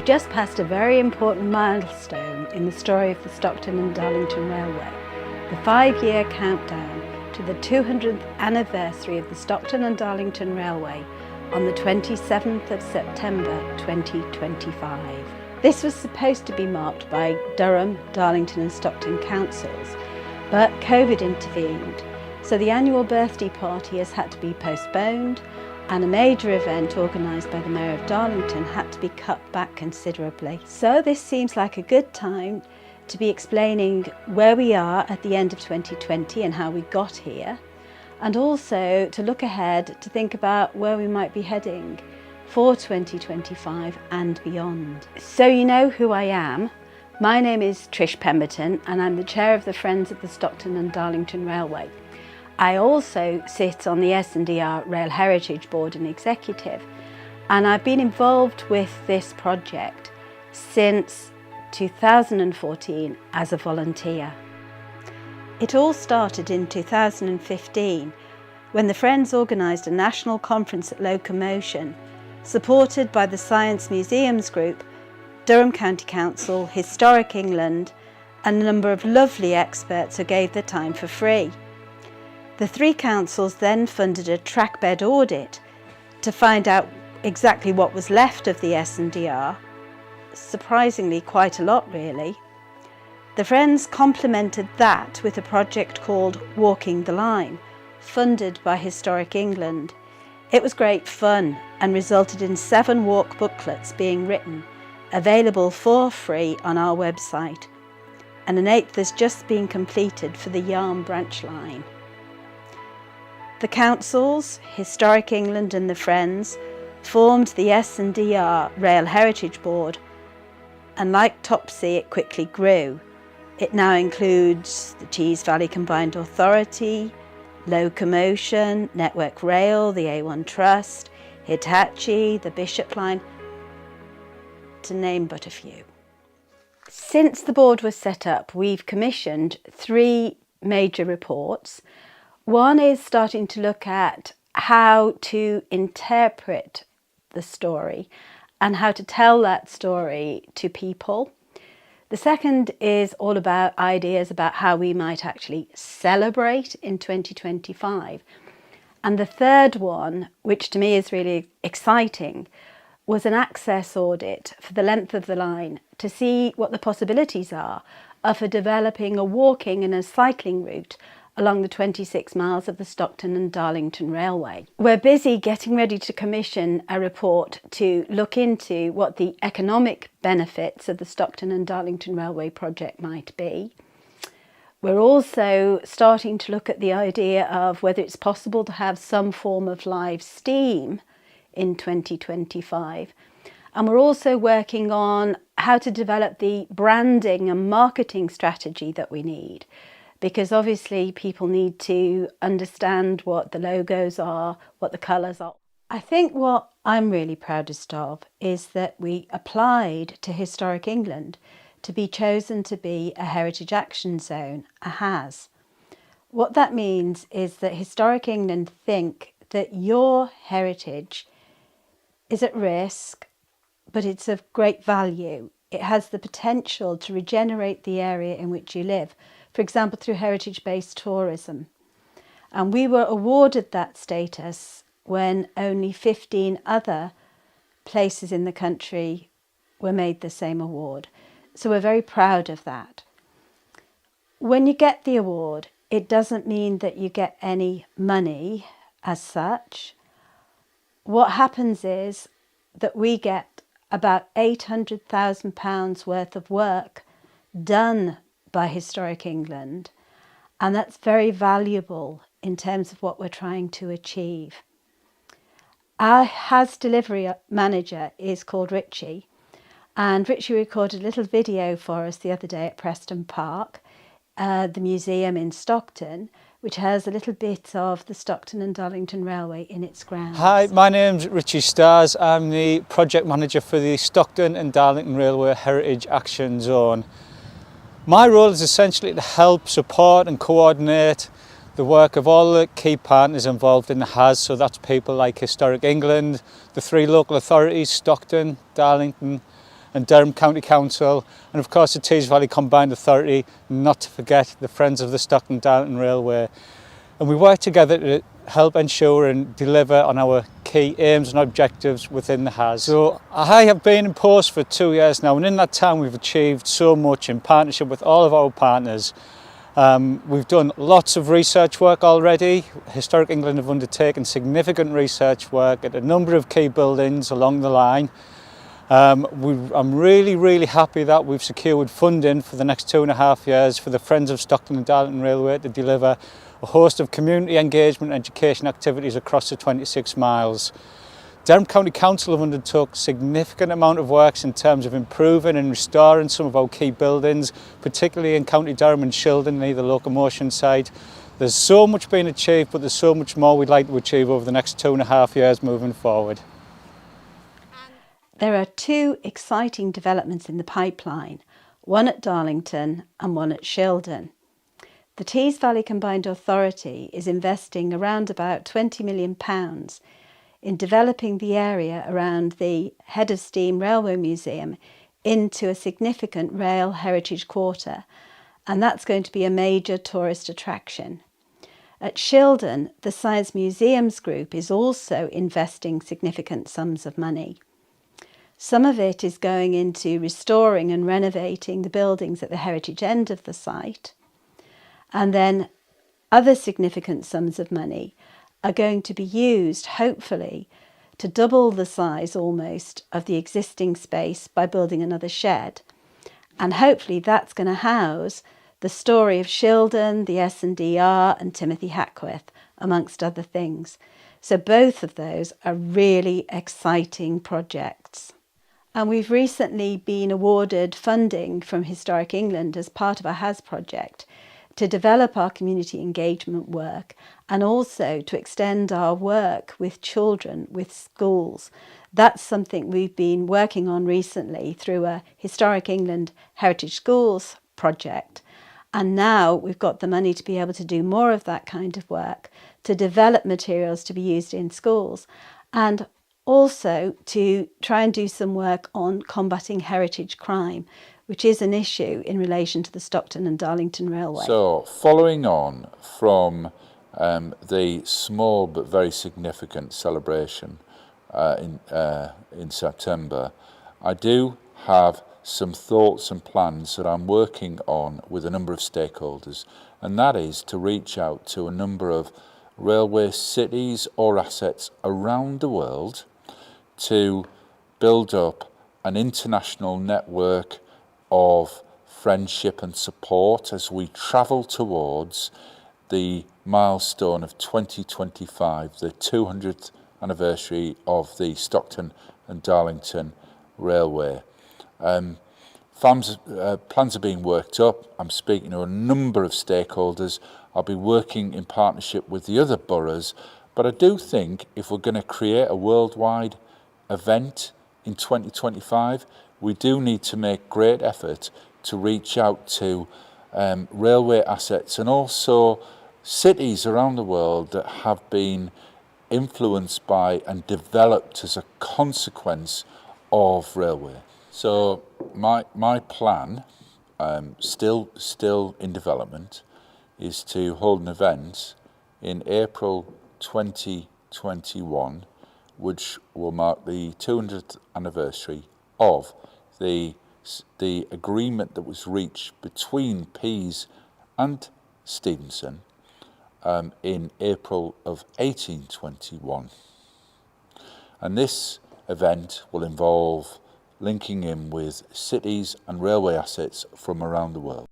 just passed a very important milestone in the story of the Stockton and Darlington Railway, the 5-year countdown to the 200th anniversary of the Stockton and Darlington Railway on the 27th of September 2025. This was supposed to be marked by Durham, Darlington and Stockton councils, but COVID intervened, so the annual birthday party has had to be postponed, and a major event organised by the Mayor of Darlington had to be cut back considerably. So this seems like a good time to be explaining where we are at the end of 2020 and how we got here, and also to look ahead to think about where we might be heading for 2025 and beyond. So you know who I am. My name is Trish Pemberton and I'm the chair of the Friends of the Stockton and Darlington Railway. I also sit on the S&DR Rail Heritage Board and Executive, and I've been involved with this project since 2014 as a volunteer. It all started in 2015 when the Friends organised a national conference at Locomotion, supported by the Science Museums Group, Durham County Council, Historic England and a number of lovely experts who gave their time for free. The three councils then funded a trackbed audit to find out exactly what was left of the S&DR, surprisingly quite a lot really. The Friends complemented that with a project called Walking the Line, funded by Historic England. It was great fun and resulted in 7 walk booklets being written, available for free on our website, and an 8th has just been completed for the Yarm branch line. The councils, Historic England and the Friends, formed the S&DR Rail Heritage Board, and like Topsy it quickly grew. It now includes the Tees Valley Combined Authority, Locomotion, Network Rail, the A1 Trust, Hitachi, the Bishop Line, to name but a few. Since the board was set up, we've commissioned 3 major reports. One is starting to look at how to interpret the story and how to tell that story to people. The second is all about ideas about how we might actually celebrate in 2025. And the third one, which to me is really exciting, was an access audit for the length of the line to see what the possibilities are of developing a walking and a cycling route along the 26 miles of the Stockton and Darlington Railway. We're busy getting ready to commission a report to look into what the economic benefits of the Stockton and Darlington Railway project might be. We're also starting to look at the idea of whether it's possible to have some form of live steam in 2025. And we're also working on how to develop the branding and marketing strategy that we need, because obviously people need to understand what the logos are, what the colours are. I think what I'm really proudest of is that we applied to Historic England to be chosen to be a Heritage Action Zone, a HAZ. What that means is that Historic England think that your heritage is at risk, but it's of great value. It has the potential to regenerate the area in which you live, for example, through heritage-based tourism. And we were awarded that status when only 15 other places in the country were made the same award. So we're very proud of that. When you get the award, it doesn't mean that you get any money as such. What happens is that we get about £800,000 worth of work done by Historic England, and that's very valuable in terms of what we're trying to achieve. Our HAZ delivery manager is called Richie, and Richie recorded a little video for us the other day at Preston Park, the museum in Stockton, which has a little bit of the Stockton and Darlington Railway in its grounds. Hi, my name's Richie Stars. I'm the project manager for the Stockton and Darlington Railway Heritage Action Zone. My role is essentially to help, support and coordinate the work of all the key partners involved in the HAZ, so that's people like Historic England, the 3 local authorities, Stockton, Darlington and Durham County Council, and of course the Tees Valley Combined Authority, not to forget the Friends of the Stockton Darlington Railway. And we work together to help ensure and deliver on our key aims and objectives within the HAS. So I have been in post for 2 years now, and in that time we've achieved so much in partnership with all of our partners. We've done lots of research work already. Historic England have undertaken significant research work at a number of key buildings along the line. I'm really happy that we've secured funding for the next 2.5 years for the Friends of Stockton and Darlington Railway to deliver a host of community engagement and education activities across the 26 miles. Durham County Council have undertook significant amount of works in terms of improving and restoring some of our key buildings, particularly in County Durham and Shildon, near the locomotion side. There's so much being achieved, but there's so much more we'd like to achieve over the next 2.5 years moving forward. There are 2 exciting developments in the pipeline, one at Darlington and one at Shildon. The Tees Valley Combined Authority is investing around about £20 million in developing the area around the Head of Steam Railway Museum into a significant rail heritage quarter, and that's going to be a major tourist attraction. At Shildon, the Science Museums Group is also investing significant sums of money. Some of it is going into restoring and renovating the buildings at the heritage end of the site, and then other significant sums of money are going to be used, hopefully, to double the size almost of the existing space by building another shed. And hopefully that's going to house the story of Shildon, the S&DR and Timothy Hackworth, amongst other things. So both of those are really exciting projects. And we've recently been awarded funding from Historic England as part of a HAS project to develop our community engagement work and also to extend our work with children, with schools. That's something we've been working on recently through a Historic England Heritage Schools project. And now we've got the money to be able to do more of that kind of work, to develop materials to be used in schools, and also to try and do some work on combating heritage crime, which is an issue in relation to the Stockton and Darlington Railway. So, following on from the small but very significant celebration in September, I do have some thoughts and plans that I'm working on with a number of stakeholders, and that is to reach out to a number of railway cities or assets around the world to build up an international network of friendship and support as we travel towards the milestone of 2025, the 200th anniversary of the Stockton and Darlington Railway. Plans are being worked up. I'm speaking to a number of stakeholders. I'll be working in partnership with the other boroughs, but I do think if we're going to create a worldwide event in 2025, we do need to make great effort to reach out to railway assets and also cities around the world that have been influenced by and developed as a consequence of railway. So my plan, still in development, is to hold an event in April 2021, which will mark the 200th anniversary of the agreement that was reached between Pease and Stevenson in April of 1821. And this event will involve linking in with cities and railway assets from around the world.